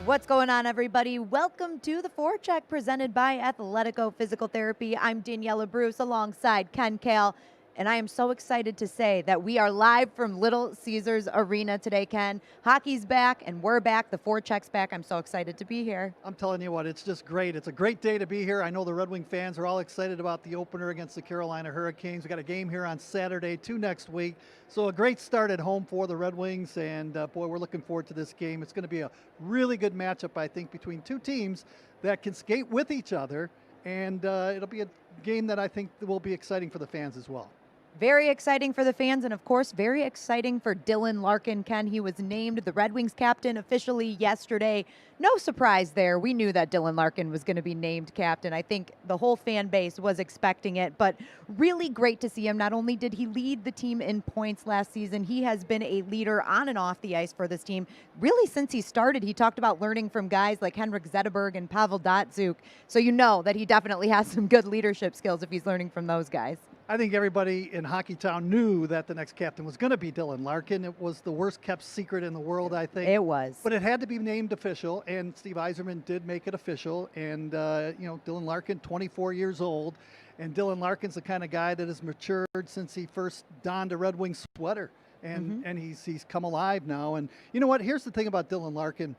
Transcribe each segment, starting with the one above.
What's going on, everybody? Welcome to the Forecheck presented by Athletico Physical Therapy. I'm Daniella Bruce alongside Ken Kal, and I am so excited to say that we are live from Little Caesars Arena today, Ken. Hockey's back, and we're back. The Forecheck's back. I'm so excited to be here. I'm telling you what, it's just great. It's a great day to be here. I know the Red Wing fans are all excited about the opener against the Carolina Hurricanes. We got a game here on Saturday, 2 next week. So a great start at home for the Red Wings, and boy, we're looking forward to this game. It's going to be a really good matchup, I think, between two teams that can skate with each other, and it'll be a game that I think will be exciting for the fans as well. Very exciting for the fans, and of course, very exciting for Dylan Larkin. Ken, he was named the Red Wings captain officially yesterday. No surprise there. We knew that Dylan Larkin was going to be named captain. I think the whole fan base was expecting it, but really great to see him. Not only did he lead the team in points last season, he has been a leader on and off the ice for this team. Really, since he started, he talked about learning from guys like Henrik Zetterberg and Pavel Datsyuk. So you know that he definitely has some good leadership skills if he's learning from those guys. I think everybody in Hockeytown knew that the next captain was going to be Dylan Larkin. It was the worst kept secret in the world, I think. It was. But it had to be named official, and Steve Yzerman did make it official. And, Dylan Larkin, 24 years old. And Dylan Larkin's the kind of guy that has matured since he first donned a Red Wing sweater. And he's come alive now. And you know what? Here's the thing about Dylan Larkin.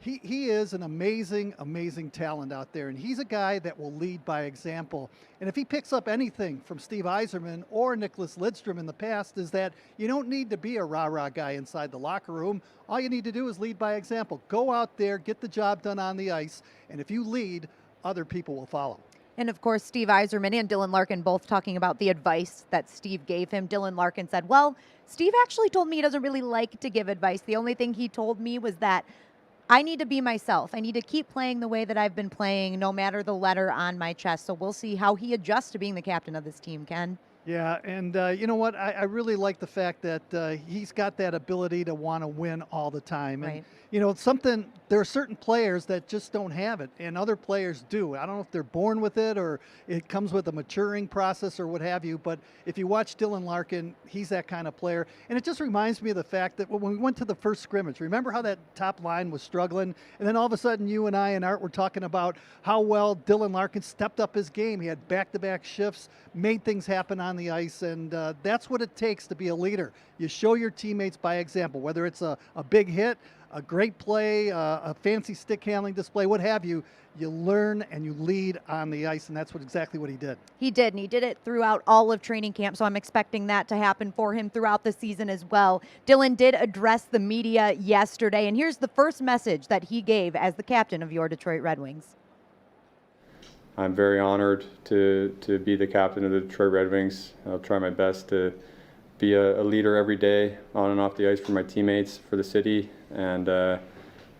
He is an amazing, amazing talent out there, and he's a guy that will lead by example. And if he picks up anything from Steve Yzerman or Nicholas Lidstrom in the past, is that you don't need to be a rah-rah guy inside the locker room. All you need to do is lead by example. Go out there, get the job done on the ice, and if you lead, other people will follow. And of course, Steve Yzerman and Dylan Larkin both talking about the advice that Steve gave him. Dylan Larkin said, well, Steve actually told me he doesn't really like to give advice. The only thing he told me was that I need to be myself. I need to keep playing the way that I've been playing, no matter the letter on my chest. So we'll see how he adjusts to being the captain of this team, Ken. Yeah, and you know what? I really like the fact that he's got that ability to want to win all the time. And, right. There are certain players that just don't have it, and other players do. I don't know if they're born with it or it comes with a maturing process or what have you, but if you watch Dylan Larkin, he's that kind of player. And it just reminds me of the fact that when we went to the first scrimmage, remember how that top line was struggling? And then all of a sudden, you and I and Art were talking about how well Dylan Larkin stepped up his game. He had back-to-back shifts, made things happen on the ice, and that's what it takes to be a leader. You show your teammates by example, whether it's a big hit, a great play, a fancy stick handling display, what have you. You learn and you lead on the ice, and that's exactly what he did. He did, and he did it throughout all of training camp, so I'm expecting that to happen for him throughout the season as well. Dylan did address the media yesterday, and here's the first message that he gave as the captain of your Detroit Red Wings. I'm very honored to be the captain of the Detroit Red Wings. I'll try my best to be a leader every day on and off the ice for my teammates, for the city, and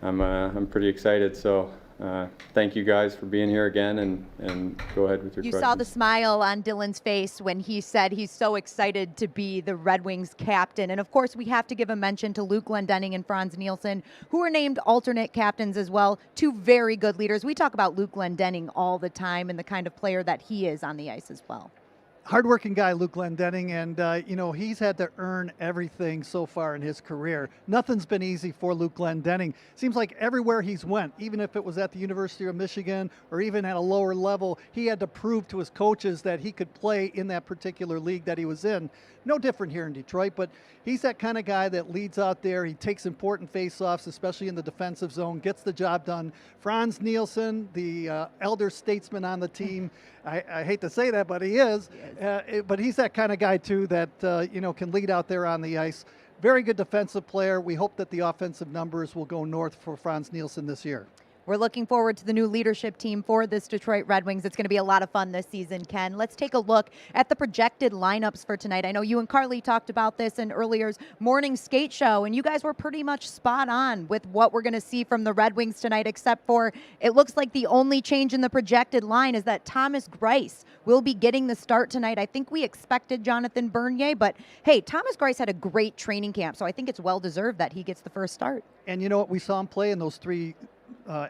I'm pretty excited. So thank you guys for being here again, and go ahead with your questions. You saw the smile on Dylan's face when he said he's so excited to be the Red Wings captain. And of course, we have to give a mention to Luke Glendening and Franz Nielsen, who are named alternate captains as well. Two very good leaders. We talk about Luke Glendening all the time and the kind of player that he is on the ice as well. Hardworking guy, Luke Glendening, and he's had to earn everything so far in his career. Nothing's been easy for Luke Glendening. Seems like everywhere he's went, even if it was at the University of Michigan or even at a lower level, he had to prove to his coaches that he could play in that particular league that he was in. No different here in Detroit, but he's that kind of guy that leads out there. He takes important face-offs, especially in the defensive zone, gets the job done. Franz Nielsen, the elder statesman on the team, I hate to say that, but he is. But he's that kind of guy, too, that can lead out there on the ice. Very good defensive player. We hope that the offensive numbers will go north for Franz Nielsen this year. We're looking forward to the new leadership team for this Detroit Red Wings. It's going to be a lot of fun this season, Ken. Let's take a look at the projected lineups for tonight. I know you and Carly talked about this in earlier's morning skate show, and you guys were pretty much spot on with what we're going to see from the Red Wings tonight, except for it looks like the only change in the projected line is that Thomas Greiss will be getting the start tonight. I think we expected Jonathan Bernier, but hey, Thomas Greiss had a great training camp, so I think it's well-deserved that he gets the first start. And you know what? We saw him play in those three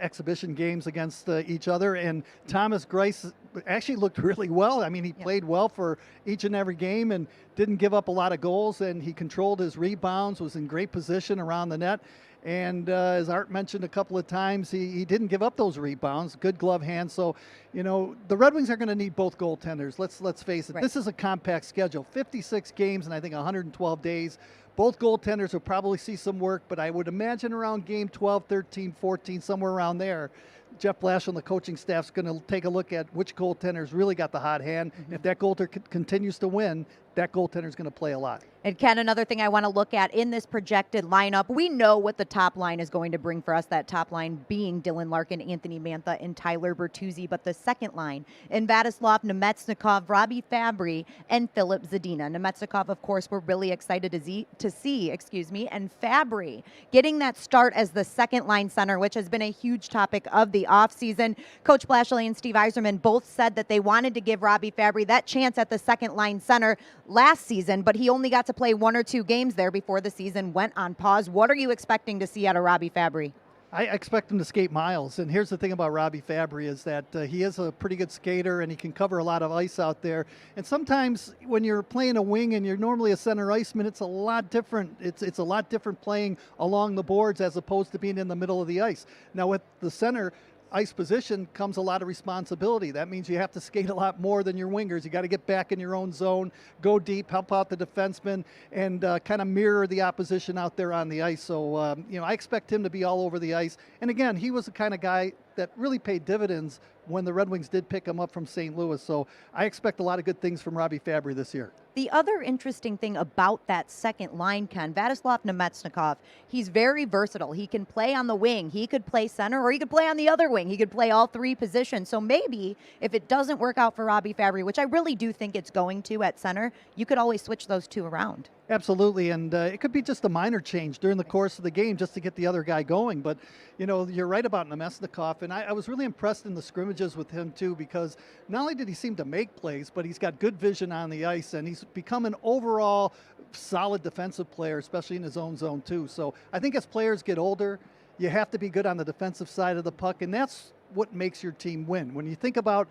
exhibition games against each other, and Thomas Greiss actually looked really well. I mean, he played well for each and every game and didn't give up a lot of goals, and he controlled his rebounds, was in great position around the net. And as Art mentioned a couple of times, he didn't give up those rebounds. Good glove hand. So, the Red Wings are going to need both goaltenders. Let's face it. Right. This is a compact schedule, 56 games and I think 112 days. Both goaltenders will probably see some work, but I would imagine around game 12, 13, 14, somewhere around there, Jeff Blashill and the coaching staff is going to take a look at which goaltenders really got the hot hand. Mm-hmm. If that goaltender continues to win, that goaltender is going to play a lot. And Ken, another thing I want to look at in this projected lineup, we know what the top line is going to bring for us, that top line being Dylan Larkin, Anthony Mantha, and Tyler Bertuzzi, but the second line in Vladislav Nemetsnikov, Robbie Fabry, and Philip Zadina. Nemetsnikov, of course, we're really excited to see, and Fabry getting that start as the second line center, which has been a huge topic of the offseason. Coach Blashill and Steve Yzerman both said that they wanted to give Robbie Fabry that chance at the second line center last season, but he only got to play 1 or 2 games there before the season went on pause. What are you expecting to see out of Robbie Fabry? I expect him to skate miles. And here's the thing about Robbie Fabry is that he is a pretty good skater and he can cover a lot of ice out there. And sometimes when you're playing a wing and you're normally a center iceman, it's a lot different. It's a lot different playing along the boards as opposed to being in the middle of the ice. Now with the center ice position comes a lot of responsibility. That means you have to skate a lot more than your wingers. You got to get back in your own zone, go deep, help out the defenseman, and kind of mirror the opposition out there on the ice. So, I expect him to be all over the ice. And again, he was the kind of guy that really paid dividends when the Red Wings did pick him up from St. Louis. So I expect a lot of good things from Robbie Fabry this year. The other interesting thing about that second line, Ken, Vladislav Nemetsnikov, he's very versatile. He can play on the wing. He could play center, or he could play on the other wing. He could play all 3 positions. So maybe if it doesn't work out for Robbie Fabry, which I really do think it's going to at center, you could always switch those 2 around. Absolutely, and it could be just a minor change during the course of the game just to get the other guy going. But, you're right about Nemesnikov, and I was really impressed in the scrimmages with him, too, because not only did he seem to make plays, but he's got good vision on the ice, and he's become an overall solid defensive player, especially in his own zone, too. So I think as players get older, you have to be good on the defensive side of the puck, and that's what makes your team win. When you think about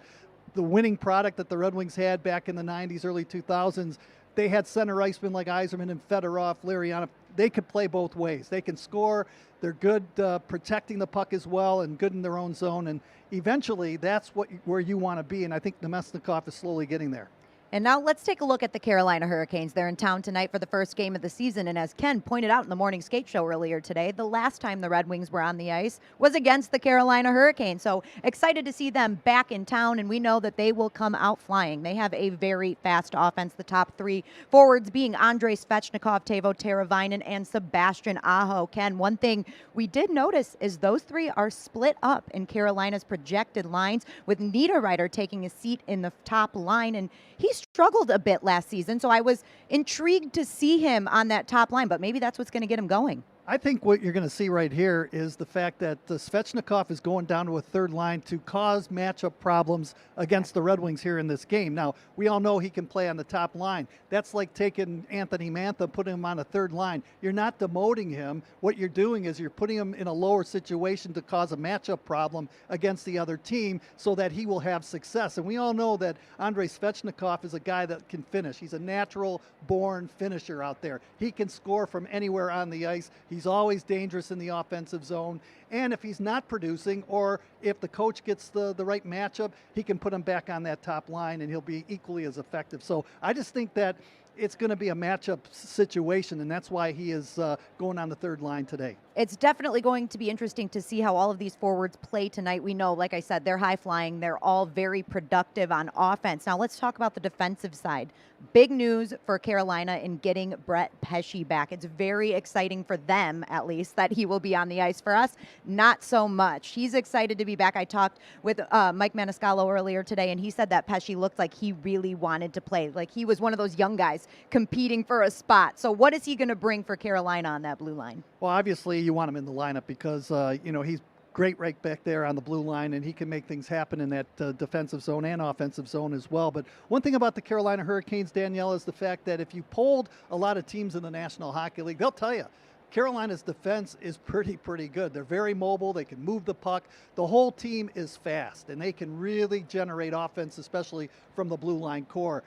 the winning product that the Red Wings had back in the 90s, early 2000s, they had center icemen like Yzerman and Fedorov, Larionov. They could play both ways. They can score. They're good protecting the puck as well and good in their own zone. And eventually, that's where you want to be. And I think Nemesnikov is slowly getting there. And now let's take a look at the Carolina Hurricanes. They're in town tonight for the first game of the season. And as Ken pointed out in the morning skate show earlier today, the last time the Red Wings were on the ice was against the Carolina Hurricanes. So excited to see them back in town, and we know that they will come out flying. They have a very fast offense, the top 3 forwards being Andrei Svechnikov, Teuvo Teravainen, and Sebastian Aho. Ken, one thing we did notice is those 3 are split up in Carolina's projected lines, with Niederreiter taking a seat in the top line, and he struggled a bit last season, so I was intrigued to see him on that top line, but maybe that's what's going to get him going. I think what you're going to see right here is the fact that Svechnikov is going down to a third line to cause matchup problems against the Red Wings here in this game. Now, we all know he can play on the top line. That's like taking Anthony Mantha, putting him on a third line. You're not demoting him. What you're doing is you're putting him in a lower situation to cause a matchup problem against the other team so that he will have success. And we all know that Andrei Svechnikov is a guy that can finish. He's a natural-born finisher out there. He can score from anywhere on the ice. He's always dangerous in the offensive zone. And if he's not producing, or if the coach gets the right matchup, he can put him back on that top line and he'll be equally as effective. So I just think that it's going to be a matchup situation, and that's why he is going on the third line today. It's definitely going to be interesting to see how all of these forwards play tonight. We know, like I said, they're high flying. They're all very productive on offense. Now let's talk about the defensive side. Big news for Carolina in getting Brett Pesce back. It's very exciting for them, at least, that he will be on the ice. For us, not so much. He's excited to be back. I talked with Mike Maniscalco earlier today, and he said that Pesce looked like he really wanted to play. Like he was one of those young guys competing for a spot. So what is he going to bring for Carolina on that blue line? Well, obviously you want him in the lineup because, he's great right back there on the blue line, and he can make things happen in that defensive zone and offensive zone as well. But one thing about the Carolina Hurricanes, Danielle, is the fact that if you polled a lot of teams in the National Hockey League, they'll tell you Carolina's defense is pretty good. They're very mobile. They can move the puck. The whole team is fast, and they can really generate offense, especially from the blue line core.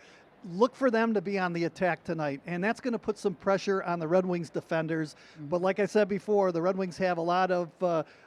look for them to be on the attack tonight, and that's going to put some pressure on the Red Wings defenders. But like I said before, the Red Wings have a lot of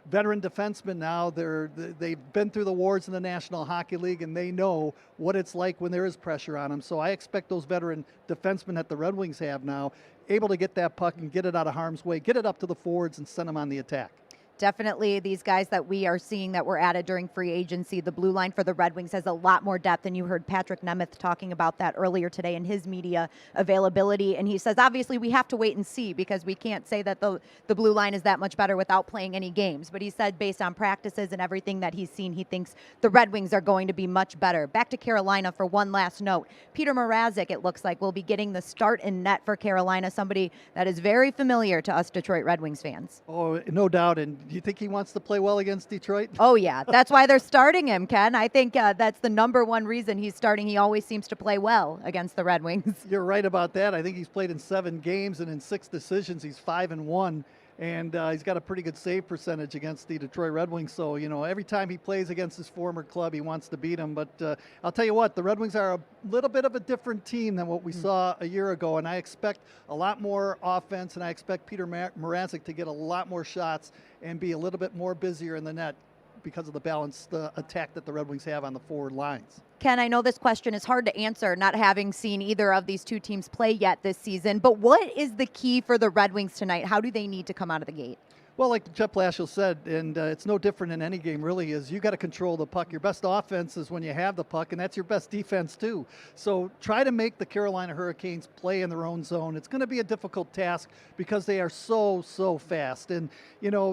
veteran defensemen now. They've been through the wars in the National Hockey League, and they know what it's like when there is pressure on them. So I expect those veteran defensemen that the Red Wings have now able to get that puck and get it out of harm's way, get it up to the forwards, and send them on the attack. Definitely these guys that we are seeing that were added during free agency. The blue line for the Red Wings has a lot more depth, and you heard Patrick Nemeth talking about that earlier today in his media availability. And he says, obviously, we have to wait and see because we can't say that the blue line is that much better without playing any games. But he said based on practices and everything that he's seen, he thinks the Red Wings are going to be much better. Back to Carolina for one last note. Peter Mrazek, it looks like, will be getting the start in net for Carolina, somebody that is very familiar to us Detroit Red Wings fans. Oh, no doubt. And do you think he wants to play well against Detroit? Oh, yeah. That's why they're starting him, Ken. I think that's the number one reason he's starting. He always seems to play well against the Red Wings. You're right about that. I think he's played in 7 games, and in 6 decisions, he's 5-1. And he's got a pretty good save percentage against the Detroit Red Wings. So, every time he plays against his former club, he wants to beat him. But I'll tell you what, the Red Wings are a little bit of a different team than what we saw a year ago. And I expect a lot more offense, and I expect Peter Mrazek to get a lot more shots and be a little bit more busier in the net because of the balanced attack that the Red Wings have on the forward lines. Ken, I know this question is hard to answer, not having seen either of these two teams play yet this season, but what is the key for the Red Wings tonight? How do they need to come out of the gate? Well, like Jeff Blashill said, and it's no different in any game really, is you got to control the puck. Your best offense is when you have the puck, and that's your best defense too. So try to make the Carolina Hurricanes play in their own zone. It's going to be a difficult task because they are so fast. And,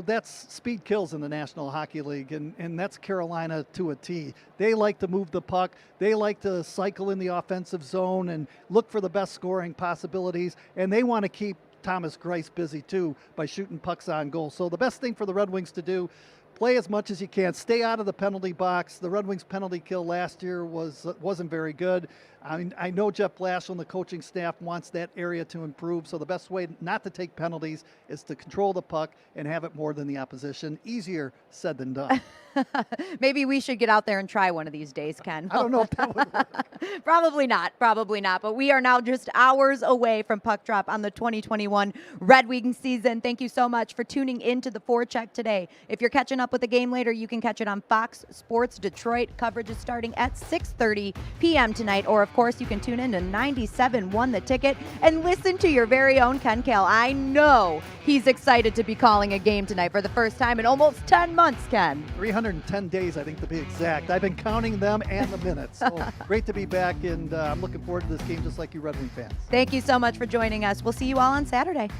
that's speed kills in the National Hockey League, and that's Carolina to a T. They like to move the puck. They like to cycle in the offensive zone and look for the best scoring possibilities, and they want to keep Thomas Greiss busy too by shooting pucks on goal. So the best thing for the Red Wings to do, play as much as you can. Stay out of the penalty box. The Red Wings penalty kill last year wasn't very good. I know Jeff Blashill and the coaching staff wants that area to improve. So the best way not to take penalties is to control the puck and have it more than the opposition. Easier said than done. Maybe we should get out there and try one of these days, Ken. I don't know if that would work. Probably not. But we are now just hours away from puck drop on the 2021 Red Wings season. Thank you so much for tuning in to the Forecheck today. If you're catching up with the game later, you can catch it on Fox Sports Detroit. Coverage is starting at 6:30 p.m. tonight. Or, of course, you can tune in to 97.1 The Ticket and listen to your very own Ken Kal. I know he's excited to be calling a game tonight for the first time in almost 10 months, Ken. 310 days, I think, to be exact. I've been counting them and the minutes. So great to be back, and I'm looking forward to this game just like you Red Wing fans. Thank you so much for joining us. We'll see you all on Saturday.